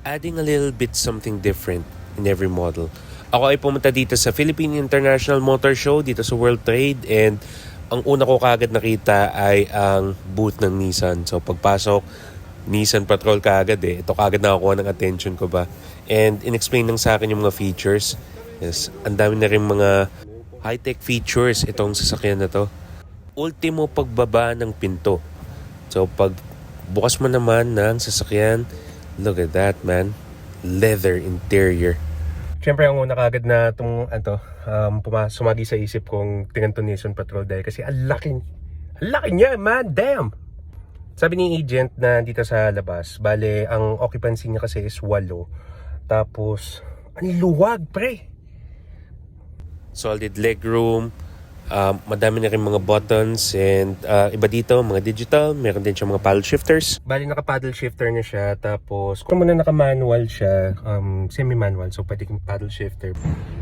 adding a little bit something different in every model. Ako ay pumunta dito sa Philippine International Motor Show dito sa World Trade, and ang una ko kagad nakita ay ang booth ng Nissan. So pagpasok, Nissan Patrol kagad eh. Ito kagad nakakuha ng attention ko ba. And in-explain lang sa akin yung mga features. Yes, ang dami na rin mga high-tech features itong sasakyan na to. Ultimo pagbaba ng pinto. So pag bukas mo naman ng sasakyan, look at that, man. Leather interior. Siyempre ang una kagad na itong sumagi sa isip kong tingnan to Nissan Patrol dahil kasi ang laki niya, man, damn! Sabi ni agent na dito sa labas, bale ang occupancy niya kasi is 8. Tapos, ang luwag, pre! Solid legroom, madami na rin mga buttons, and iba dito, mga digital, meron din siya mga paddle shifters. Bali naka-paddle shifter na siya, tapos kung muna naka-manual siya, semi-manual, so pwede kang paddle shifter.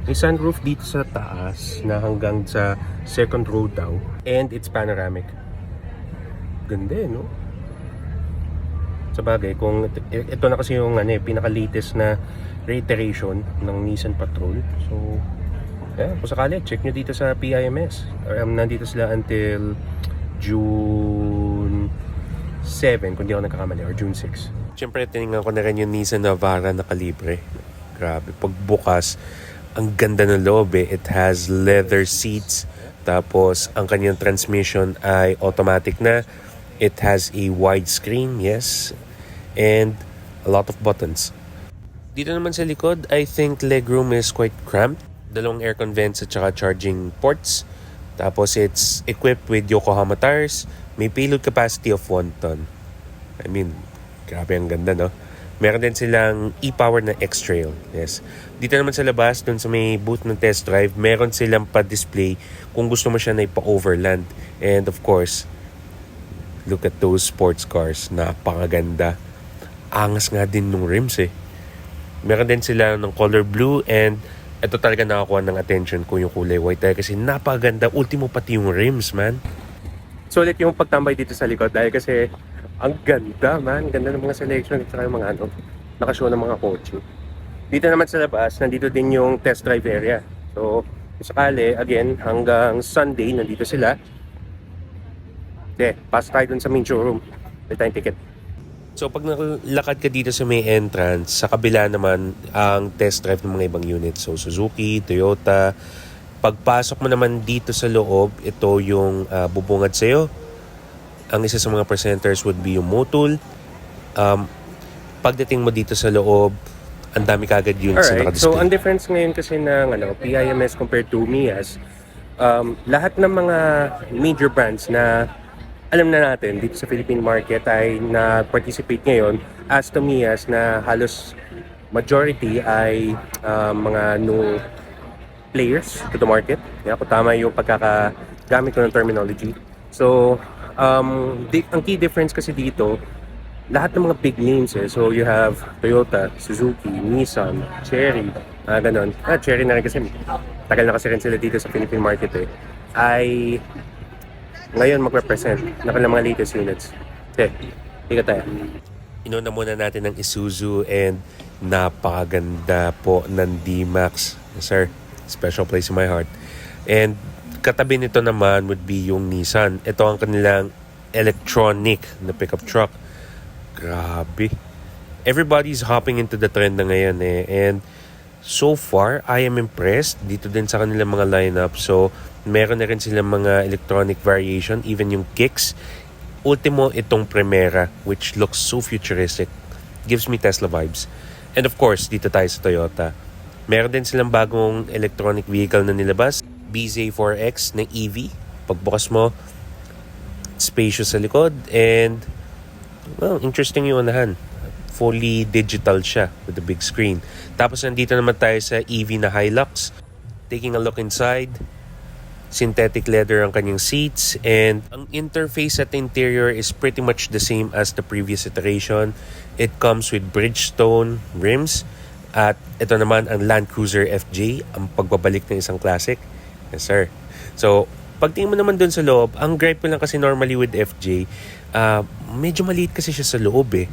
May sunroof dito sa taas na hanggang sa second row daw, and it's panoramic. Ganda eh, no? Sa bagay, kung ito na kasi yung pinaka-latest na reiteration ng Nissan Patrol. So, kung sakali, check nyo dito sa PIMS. Nandito sila until June 7, kung di ako nagkakamali, or June 6. Siyempre, tinignan ko na rin yung Nissan Navara na kalibre. Grabe, pagbukas, ang ganda ng loob eh. It has leather seats. Tapos, ang kanyang transmission ay automatic na. It has a widescreen, yes. And a lot of buttons. Dito naman sa likod, I think legroom is quite cramped. 2 aircon vents at saka charging ports. Tapos it's equipped with Yokohama tires. May payload capacity of 1 ton. I mean, grabe ang ganda, no? Meron din silang e-power na X-Trail. Yes. Dito naman sa labas, dun sa may booth ng test drive, meron silang pa-display kung gusto mo siya na ipa-overland. And of course, look at those sports cars. Napakaganda. Angas nga din nung rims eh. Meron din sila ng color blue, and ito talaga nakakuha ng attention ko yung kulay white dahil kasi napaganda. Ultimo pati yung rims, man. So ulit yung pagtambay dito sa likod dahil kasi ang ganda, man. Ganda ng mga selection at saka yung mga nakashow ng mga kotse. Dito naman sa labas, nandito din yung test drive area. So kung sakali, again, hanggang Sunday, nandito sila. Pass tayo dun sa main showroom. May tayong ticket. So pag nakalakad ka dito sa may entrance, sa kabila naman ang test drive ng mga ibang units. So Suzuki, Toyota. Pagpasok mo naman dito sa loob, ito yung bubungad sa'yo. Ang isa sa mga presenters would be yung Motul. Pagdating mo dito sa loob, ang dami kagad units na nakadisplay. So ang difference ngayon kasi ng PIMS compared to MIAS, lahat ng mga major brands na alam na natin dito sa Philippine market ay na-participate ngayon, as to MIAS na halos majority ay mga new players to the market. Kung tama yung pagkakagamit ko ng terminology. So, ang key difference kasi dito, lahat ng mga big names eh. So, you have Toyota, Suzuki, Nissan, Chery, ganon. Chery na rin kasi, tagal na kasi rin sila dito sa Philippine market eh. Ay ngayon mag-represent na kanilang mga latest units. Ika tayo. Inuna muna natin ng Isuzu, and napakaganda po ng D-Max. Sir, special place in my heart. And katabi nito naman would be yung Nissan. Ito ang kanilang electronic na pickup truck. Grabe. Everybody's hopping into the trend na ngayon eh. And so far, I am impressed dito din sa kanilang mga lineup. So, meron na rin silang mga electronic variation, even yung kicks. Ultimo itong Primera, which looks so futuristic. Gives me Tesla vibes. And of course, dito tayo sa Toyota. Meron din silang bagong electronic vehicle na nilabas. BZ4X na EV. Pagbukas mo, spacious sa likod. And, well, interesting yung unahan. Fully digital siya with a big screen. Tapos nandito naman tayo sa EV na Hilux. Taking a look inside. Synthetic leather ang kanyang seats, and ang interface at the interior is pretty much the same as the previous iteration. It comes with Bridgestone rims, at ito naman ang Land Cruiser FJ, ang pagbabalik ng isang classic. Yes sir. So pagtingin mo naman dun sa loob, ang gripe ko lang kasi normally with FJ, medyo maliit kasi siya sa loob eh.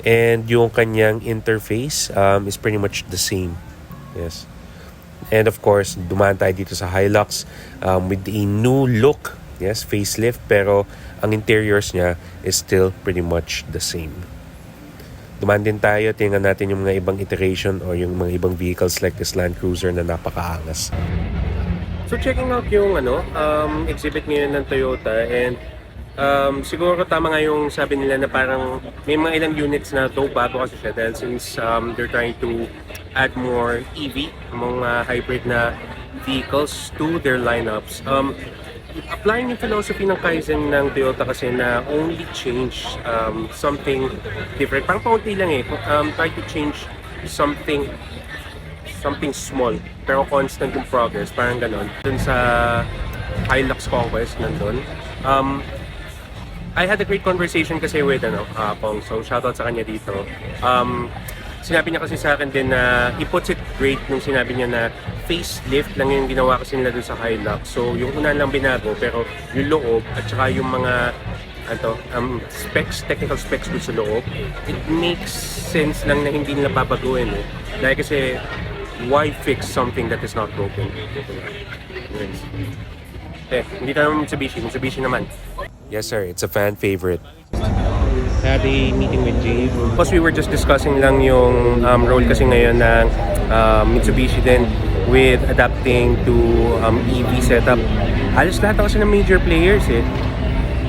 And yung kanyang interface is pretty much the same. Yes. And of course, dumaan tayo dito sa Hilux with a new look. Yes, facelift. Pero ang interiors niya is still pretty much the same. Dumaan din tayo, tingnan natin yung mga ibang iteration or yung mga ibang vehicles like this Land Cruiser na napakaangas. So checking out yung exhibit ngayon ng Toyota, and siguro tama nga yung sabi nila na parang may mga ilang units na to bago kasi siya dahil since they're trying to add more EV, mga hybrid na vehicles to their lineups. Applying yung philosophy ng Kaizen ng Toyota kasi na only change something different. Parang paunti lang try to change something small pero constant yung progress, parang ganon. Dun sa Hilux Conquest nandun. I had a great conversation kasi with Pong, so shoutout sa kanya dito. Sinabi niya kasi sa akin din na he puts it great nung sinabi niya na facelift lang yung ginawa kasi nila dun sa Hilux. So yung una lang binago pero yung loob at saka yung mga technical specs dun sa loob, it makes sense lang na hindi nila babaguhin Dahil kasi why fix something that is not broken? Yes. Hindi naman Mitsubishi naman. Yes sir, it's a fan favorite. Had a meeting with Jay. Plus we were just discussing lang yung role kasi ngayon ng Mitsubishi din with adapting to EV setup. Halos lahat kasi ng major players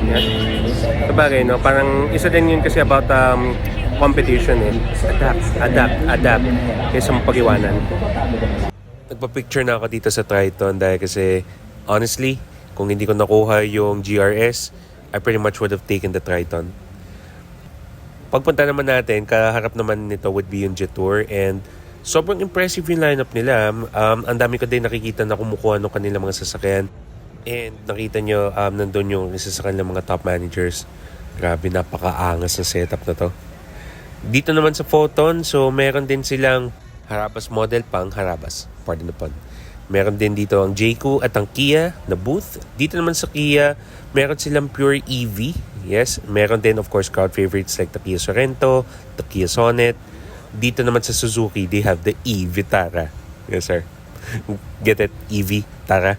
Yeah. Sabagay, parang isa din yun kasi about competition adapt kaysa mapag-iwanan. Nagpa-picture na ako dito sa Triton dahil kasi honestly, kung hindi ko nakuha yung GRS, I pretty much would have taken the Triton. Pagpunta naman natin, kaharap naman nito would be yung Jetour, and sobrang impressive yung lineup nila. Ang dami ko din nakikita na kumukuha ng kanilang mga sasakyan. And nakita nyo, nandun yung isa sa kanilang mga top managers. Grabe, napakaangas na setup na to. Dito naman sa Photon, so meron din silang Harabas model pang Harabas. Pardon the pun. Meron din dito ang Jayco at ang Kia na booth. Dito naman sa Kia, meron silang pure EV. Yes, meron din of course crowd favorites like the Kia Sorento, the Kia Sonet. Dito naman sa Suzuki, they have the e-Vitara. Yes sir. Get it? e-Vitara.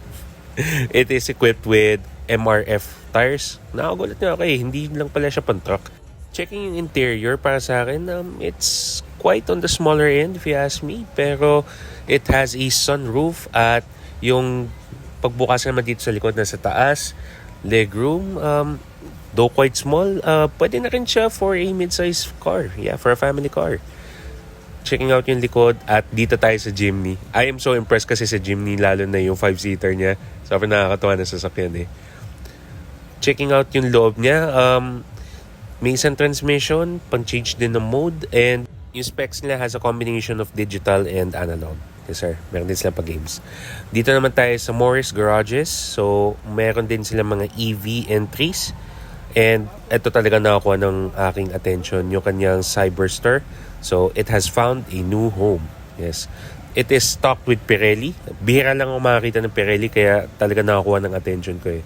It is equipped with MRF tires. Nakagulat nga ako hindi lang pala siya pang truck. Checking yung interior para sa akin, it's quite on the smaller end if you ask me. Pero it has a sunroof at yung pagbukas naman dito sa likod na sa taas, legroom, though quite small, pwede na rin siya for a mid-size car. Yeah, for a family car. Checking out yung likod at dito tayo sa Jimny. I am so impressed kasi sa Jimny, lalo na yung 5-seater niya. Sobrang nakakatawa na sasakyan Checking out yung loob niya, may isang transmission, pang-change din ng mode, and yung specs nila has a combination of digital and analog. Yes sir, meron din sila pa-games. Dito naman tayo sa Morris Garages. So, meron din sila mga EV entries. And ito talaga nakakuha ng aking attention, yung kanyang Cyberster. So, it has found a new home. Yes. It is stocked with Pirelli. Bihira lang ako makakita ng Pirelli, kaya talaga nakakuha ng attention ko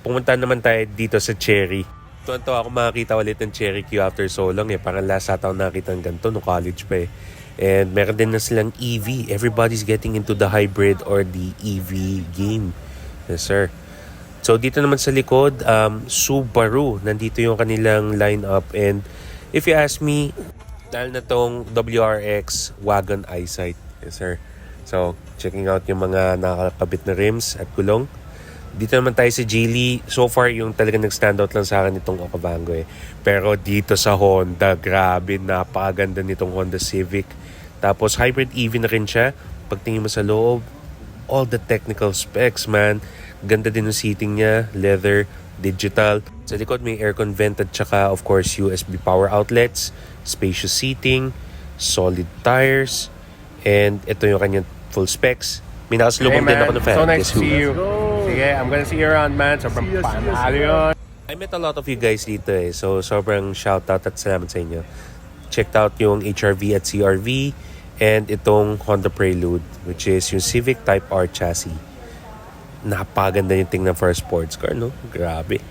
Pumunta naman tayo dito sa Cherry. Tuwan-tuwa ako makakita ulit ng Cherry Q after so long Parang last ata ako nakita ng ganito no college pa And meron din na silang EV. Everybody's getting into the hybrid or the EV game. Yes sir. So dito naman sa likod, Subaru. Nandito yung kanilang lineup. And if you ask me, dahil na tong WRX Wagon Eyesight. Yes sir. So checking out yung mga nakakabit na rims at gulong. Dito naman tayo sa Geely. So far, yung talagang nag-standout lang sa akin itong Okavango Pero dito sa Honda, grabe, napakaganda nitong Honda Civic. Tapos hybrid EV na rin siya. Pagtingin mo sa loob, all the technical specs, man. Ganda din yung seating niya, leather, digital. Sa likod may aircon vent at saka of course USB power outlets, spacious seating, solid tires, and ito yung kanyang full specs. May nakasalubong din ako ng fan. So nice to see you. Sige, I'm gonna see you around, man. Sobrang panalo yun. I met a lot of you guys dito So sobrang shoutout at salamat sa inyo. Checked out yung HRV at CRV and itong Honda Prelude, which is yung Civic Type R chassis. Napaganda yung tingnan for a sports car, no? Grabe.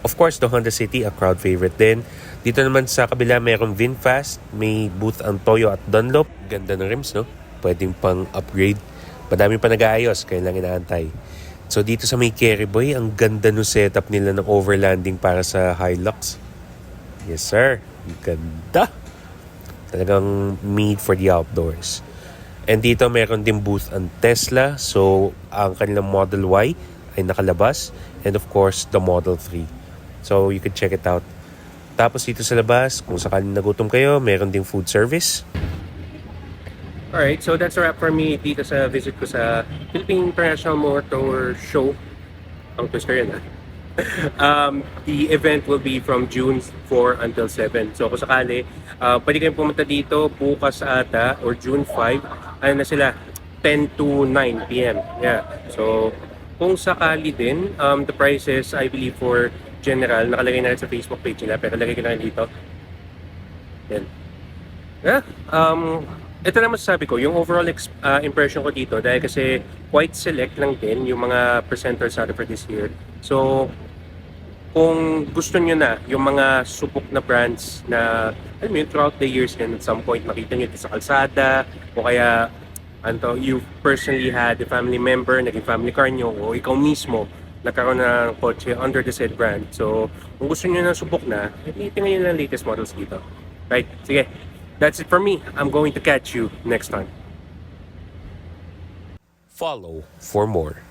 Of course, the Honda City, a crowd favorite din. Dito naman sa kabila, mayroong VinFast. May booth ang Toyo at Dunlop. Ganda ng rims, no? Pwedeng pang upgrade. Madami pa nag-aayos, kaya lang inaantay. So dito sa may Kerry Boy, ang ganda no setup nila ng overlanding para sa Hilux. Yes, sir. Ganda. Talagang made for the outdoors. And dito meron din booth ang Tesla. So ang kanilang Model Y ay nakalabas. And of course, the Model 3. So you could check it out. Tapos dito sa labas, kung sakaling nagutom kayo, meron ding food service. Alright, so that's a wrap for me dito sa visit ko sa Philippine International Motor Show. Ang twister yan, the event will be from June 4 until 7. So kung sakali, pwede kayong pumunta dito bukas ata or June 5. Ano na sila? 10 to 9 p.m. Yeah. So kung sakali din, the prices I believe for general, nakalagay na rin sa Facebook page nila, pero lagay ko na rin dito. Yan. Yeah. Ito na masasabi ko, yung overall impression ko dito, dahil kasi quite select lang din yung mga presenters out for this year. So, kung gusto nyo na yung mga subok na brands na, alam mo yun, throughout the years and at some point makita nyo ito sa kalsada, o kaya, you personally had a family member, naging family car nyo, o ikaw mismo, nagkaroon ng kotse under the said brand. So, kung gusto nyo na subok na, tingnan nyo lang latest models dito. Right? Sige. That's it for me. I'm going to catch you next time. Follow for more.